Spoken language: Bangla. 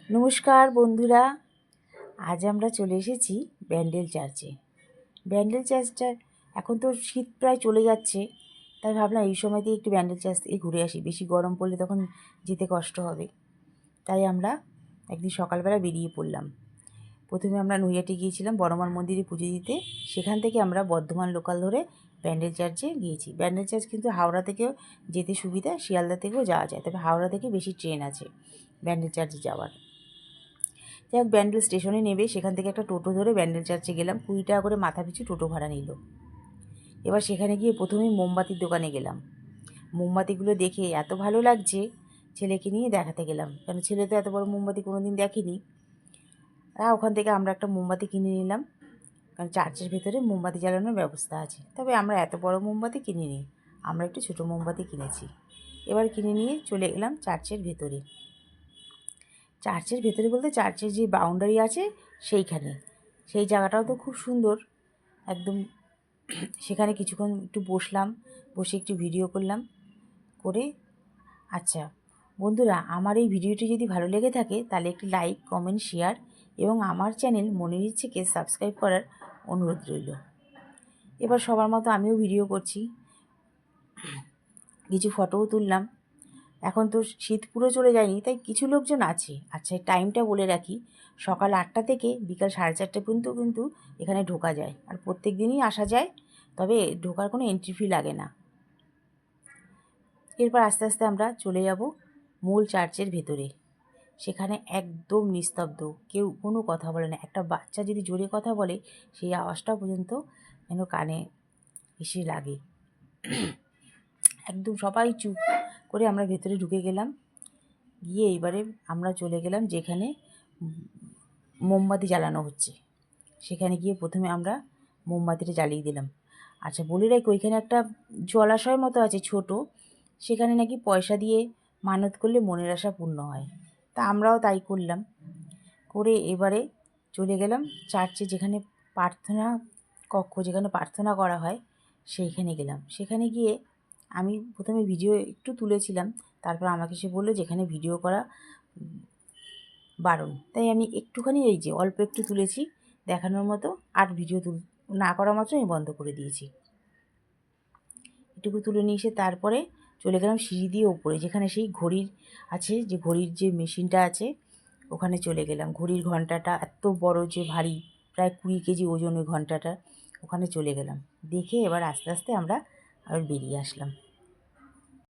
নমস্কার বন্ধুরা, আজ আমরা চলে এসেছি ব্যান্ডেল চার্চে। ব্যান্ডেল চার্চটা এখন তো শীত প্রায় চলে যাচ্ছে, তাই ভাবলাম এই সময়তেই একটু ব্যান্ডেল চার্চ থেকে ঘুরে আসি। বেশি গরম পড়লে তখন যেতে কষ্ট হবে, তাই আমরা একদিন সকালবেলা বেরিয়ে পড়লাম। প্রথমে আমরা নৈহাটি গিয়েছিলাম বড়মার মন্দিরে পুজো দিতে, সেখান থেকে আমরা বর্ধমান লোকাল ধরে ব্যান্ডেল চার্চে গিয়েছি। ব্যান্ডেল চার্চ কিন্তু হাওড়া থেকেও যেতে সুবিধা, শিয়ালদা থেকেও যাওয়া যায়, তবে হাওড়া থেকে বেশি ট্রেন আছে ব্যান্ডেল চার্চে যাওয়ার। যাই হোক, ব্যান্ডেল স্টেশনে নেবে সেখান থেকে একটা টোটো ধরে ব্যান্ডেল চার্চে গেলাম। 20 টাকা করে মাথা পিছু টোটো ভাড়া নিল। এবার সেখানে গিয়ে প্রথমেই মোমবাতির দোকানে গেলাম। মোমবাতিগুলো দেখে এত ভালো লাগছে, ছেলেকে নিয়ে দেখাতে গেলাম, কারণ ছেলে তো এত বড় মোমবাতি কোনো দিন দেখেনি। ওখান থেকে আমরা একটা মোমবাতি কিনে নিলাম, কারণ চার্চের ভেতরে মোমবাতি জ্বালানোর ব্যবস্থা আছে। তবে আমরা এত বড় মোমবাতি কিনিনি, আমরা একটু ছোটো মোমবাতি কিনেছি। এবার কিনে নিয়ে চলে গেলাম চার্চের ভেতরে। চার্চের ভেতরে বলতে চার্চের যে বাউন্ডারি আছে সেইখানে, সেই জায়গাটাও তো খুব সুন্দর একদম। সেখানে কিছুক্ষণ একটু বসলাম, বসে একটু ভিডিও করলাম করে। আচ্ছা বন্ধুরা, আমার এই ভিডিওটি যদি ভালো লেগে থাকে তাহলে একটি লাইক, কমেন্ট, শেয়ার এবং আমার চ্যানেল মনের ইচ্ছেকে সাবস্ক্রাইব করার অনুরোধ রইল। এবার সবার মতো আমিও ভিডিও করছি, কিছু ফটোও তুললাম। এখন তো শীত পুরো চলে যায়নি, তাই কিছু লোকজন আছে। আচ্ছা, টাইমটা বলে রাখি, সকাল 8টা থেকে বিকাল 4:30 পর্যন্ত কিন্তু এখানে ঢোকা যায়, আর প্রত্যেক দিনই আসা যায়, তবে ঢোকার কোনো এন্ট্রি ফি লাগে না। এরপর আস্তে আস্তে আমরা চলে যাব মূল চার্চের ভেতরে। সেখানে একদম নিস্তব্ধ, কেউ কোনো কথা বলে না। একটা বাচ্চা যদি জোরে কথা বলে সেই আওয়াজটা পর্যন্ত যেন কানে এসে লাগে। একদম সবাই চুপ করে আমরা ভেতরে ঢুকে গেলাম। গিয়ে এইবারে আমরা চলে গেলাম যেখানে মোমবাতি জ্বালানো হচ্ছে, সেখানে গিয়ে প্রথমে আমরা মোমবাতিটা জ্বালিয়ে দিলাম। আচ্ছা বলে রাখি, ওইখানে একটা জলাশয় মতো আছে ছোট, সেখানে নাকি পয়সা দিয়ে মানত করলে মনের আশা পূর্ণ হয়। তা আমরাও তাই করলাম। করে এবারে চলে গেলাম চার্চে, যেখানে প্রার্থনা কক্ষ, যেখানে প্রার্থনা করা হয় সেইখানে গেলাম। সেখানে গিয়ে আমি প্রথমে ভিডিও একটু তুলেছিলাম, তারপর আমাকে সে বললো যেখানে ভিডিও করা বারণ, তাই আমি একটুখানি এই যে অল্প একটু তুলেছি দেখানোর মতো, আর ভিডিও না করা মাত্র আমি বন্ধ করে দিয়েছি। এটুকু তুলে নিয়ে এসে তারপরে চলে গেলাম সিঁড়ি দিয়ে ওপরে, যেখানে সেই ঘড়ির আছে, যে ঘড়ির যে মেশিনটা আছে ওখানে চলে গেলাম। ঘড়ির ঘন্টাটা এত বড়, যে ভারী, প্রায় 20 কেজি ওজন ওই ঘন্টাটা, ওখানে চলে গেলাম। দেখে এবার আস্তে আস্তে আমরা আবার বেরিয়ে আসলাম।